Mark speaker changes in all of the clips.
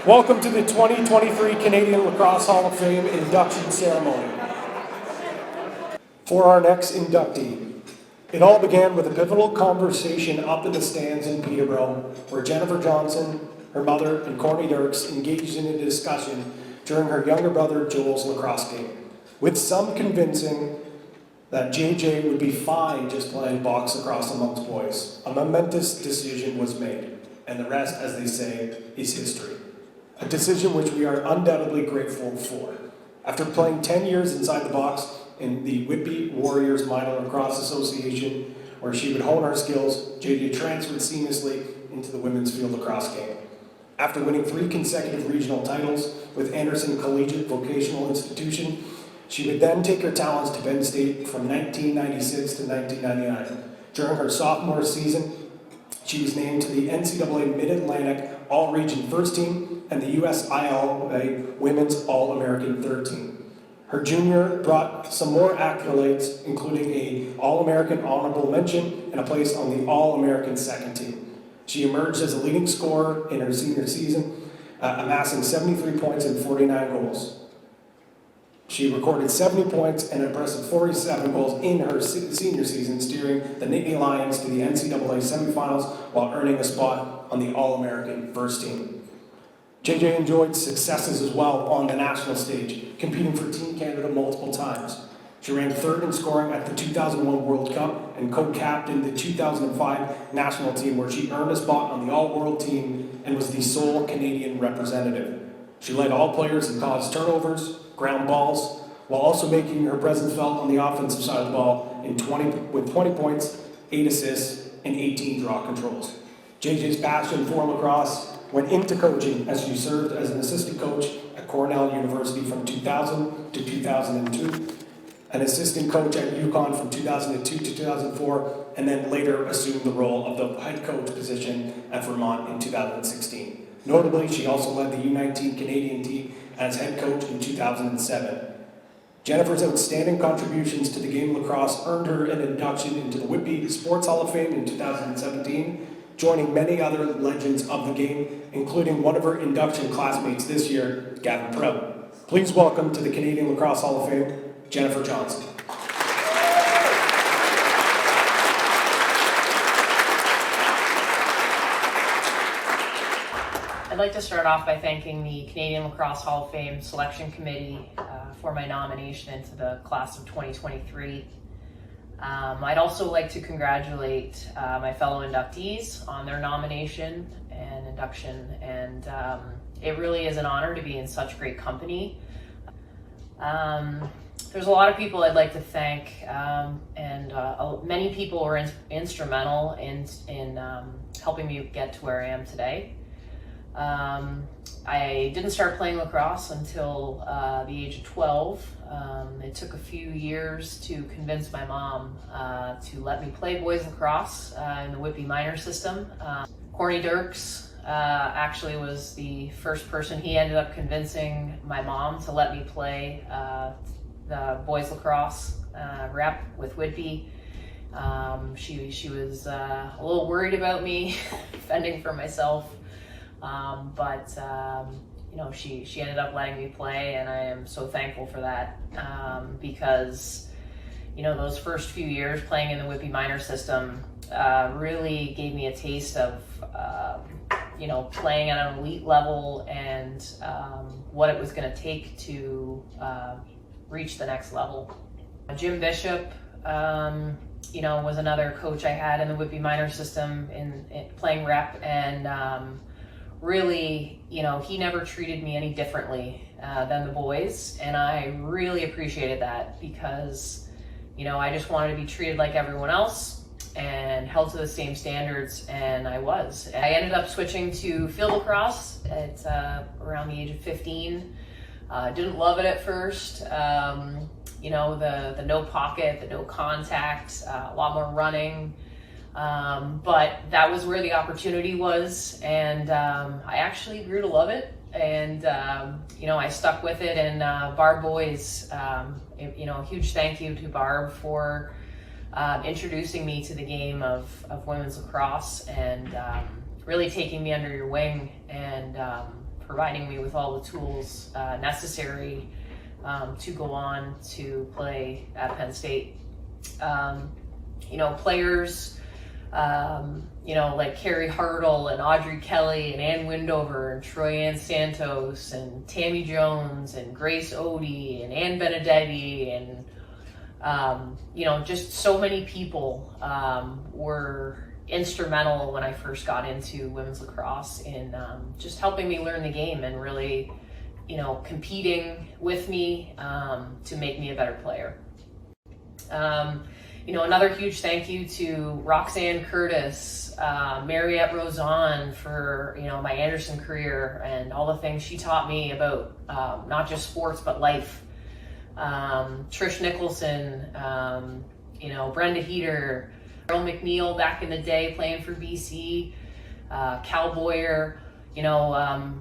Speaker 1: Welcome to the 2023 Canadian Lacrosse Hall of Fame induction ceremony. For our next inductee, it all began with a pivotal conversation up in the stands in Peterborough, where Jennifer Johnson, her mother, and Courtney Dirks engaged in a discussion during her younger brother Joel's lacrosse game, with some convincing that JJ would be fine just playing box lacrosse amongst boys. A momentous decision was made, and the rest, as they say, is history. A decision which we are undoubtedly grateful for. After playing 10 years inside the box in the Whitby Warriors Minor Lacrosse Association, where she would hone her skills, JJ transferred seamlessly into the women's field lacrosse game. After winning 3 consecutive regional titles with Anderson Collegiate Vocational Institution, she would then take her talents to Penn State from 1996 to 1999. During her sophomore season, she was named to the NCAA Mid-Atlantic All-Region First Team and the USILA Women's All-American Third Team. Her junior brought some more accolades, including a All-American Honorable Mention and a place on the All-American Second Team. She emerged as a leading scorer in her senior season, amassing 73 points and 49 goals. She recorded 70 points and an impressive 47 goals in her senior season, steering the Nittany Lions to the NCAA semifinals while earning a spot on the All-American First Team. JJ enjoyed successes as well on the national stage, competing for Team Canada multiple times. She ranked 3rd in scoring at the 2001 World Cup and co-captained the 2005 national team, where she earned a spot on the All-World team and was the sole Canadian representative. She led all players and caused turnovers, ground balls, while also making her presence felt on the offensive side of the ball with 20 points, 8 assists, and 18 draw controls. JJ's passion for lacrosse went into coaching, as she served as an assistant coach at Cornell University from 2000 to 2002, an assistant coach at UConn from 2002 to 2004, and then later assumed the role of the head coach position at Vermont in 2016. Notably, she also led the U19 Canadian team as head coach in 2007. Jennifer's outstanding contributions to the game of lacrosse earned her an induction into the Whitby Sports Hall of Fame in 2017, joining many other legends of the game, including one of her induction classmates this year, Gavin Prout. Please welcome to the Canadian Lacrosse Hall of Fame, Jennifer Johnson.
Speaker 2: I'd like to start off by thanking the Canadian Lacrosse Hall of Fame Selection Committee for my nomination into the class of 2023. I'd also like to congratulate my fellow inductees on their nomination and induction, and it really is an honor to be in such great company. There's a lot of people I'd like to thank, and many people were instrumental in helping me get to where I am today. I didn't start playing lacrosse until the age of 12. It took a few years to convince my mom to let me play boys lacrosse in the Whitby minor system. Courtney Dirks actually was the first person. He ended up convincing my mom to let me play the boys lacrosse rep with Whitby. She was a little worried about me fending for myself. But she ended up letting me play, and I am so thankful for that, because, those first few years playing in the Whitby minor system really gave me a taste of, playing at an elite level and what it was going to take to reach the next level. Jim Bishop, was another coach I had in the Whitby minor system in playing rep, and really, he never treated me any differently than the boys, and I really appreciated that, because, I just wanted to be treated like everyone else and held to the same standards, and I was. I ended up switching to field lacrosse at around the age of 15. Didn't love it at first. The no pocket, the no contact, a lot more running. But that was where the opportunity was, and I actually grew to love it, and I stuck with it. And Barb Boys, a huge thank you to Barb for introducing me to the game of women's lacrosse, and really taking me under your wing and providing me with all the tools necessary to go on to play at Penn State. Players, like Carrie Hartle and Audrey Kelly and Ann Windover and Troy Ann Santos and Tammy Jones and Grace Odie and Ann Benedetti and just so many people were instrumental when I first got into women's lacrosse in just helping me learn the game and really, competing with me to make me a better player. Another huge thank you to Roxanne Curtis, Mariette Rosan for, my Anderson career and all the things she taught me about not just sports, but life. Trish Nicholson, Brenda Heater, Earl McNeil back in the day playing for BC, Cal Boyer,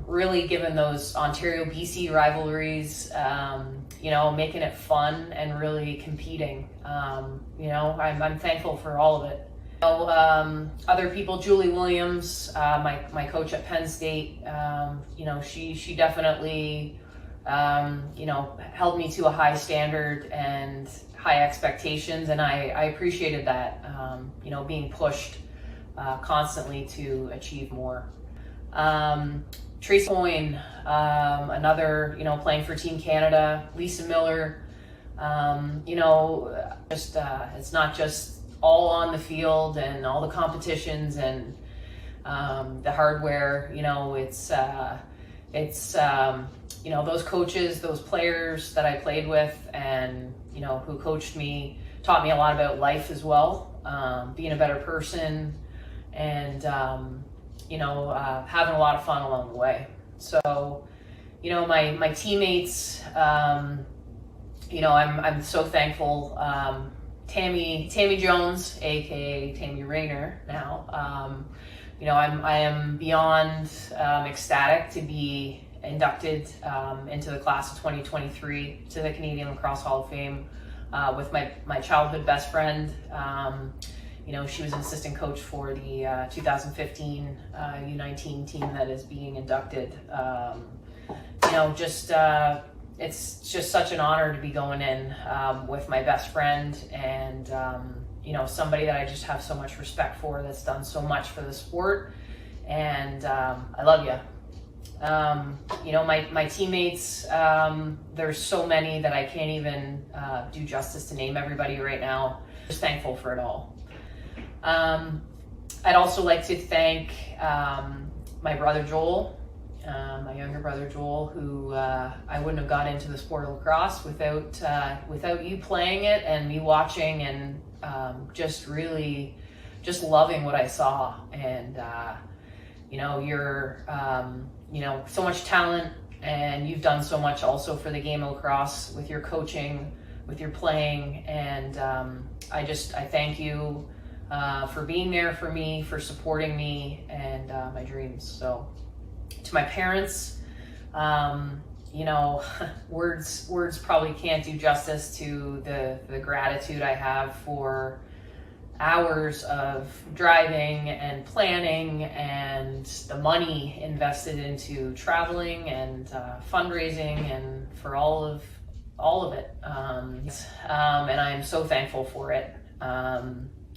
Speaker 2: really given those Ontario-BC rivalries, making it fun and really competing. I'm thankful for all of it. Other people, Julie Williams, my coach at Penn State, she definitely, held me to a high standard and high expectations, and I appreciated that, being pushed constantly to achieve more. Tracy Coyne, another, playing for Team Canada, Lisa Miller, it's not just all on the field and all the competitions and the hardware, it's those coaches, those players that I played with and, who coached me, taught me a lot about life as well, being a better person and, having a lot of fun along the way. So, my teammates, I'm so thankful. Tammy Jones, aka Tammy Rayner now, I am beyond ecstatic to be inducted into the class of 2023 to the Canadian Lacrosse Hall of Fame with my childhood best friend. She was an assistant coach for the 2015 U19 team that is being inducted. It's just such an honor to be going in with my best friend and, somebody that I just have so much respect for that's done so much for the sport. And I love you. My teammates, there's so many that I can't even do justice to name everybody right now. Just thankful for it all. I'd also like to thank my brother Joel, my younger brother Joel, who I wouldn't have got into the sport of lacrosse without you playing it and me watching and just loving what I saw. And you're so much talent, and you've done so much also for the game of lacrosse with your coaching, with your playing, and I thank you for being there for me, for supporting me and my dreams. So to my parents, words probably can't do justice to the gratitude I have for hours of driving and planning and the money invested into traveling and fundraising and for all of it. And I'm so thankful for it.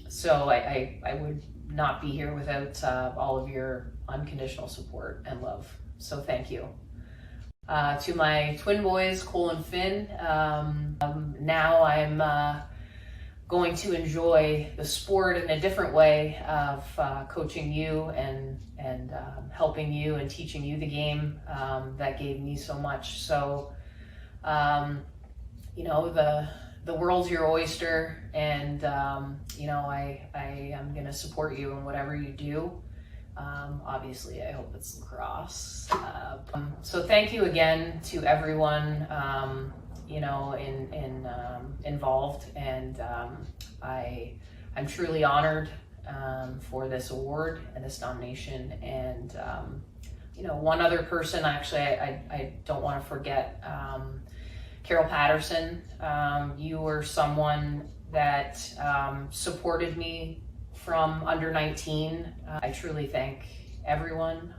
Speaker 2: So I would not be here without all of your unconditional support and love. So thank you. To my twin boys, Cole and Finn, now I'm going to enjoy the sport in a different way of coaching you and helping you and teaching you the game that gave me so much. So, the world's your oyster, and I am going to support you in whatever you do. Obviously, I hope it's lacrosse. So thank you again to everyone, involved, and I'm truly honored for this award and this nomination. And one other person, actually, I don't want to forget, Carol Patterson. You were someone that supported me from under 19. I truly thank everyone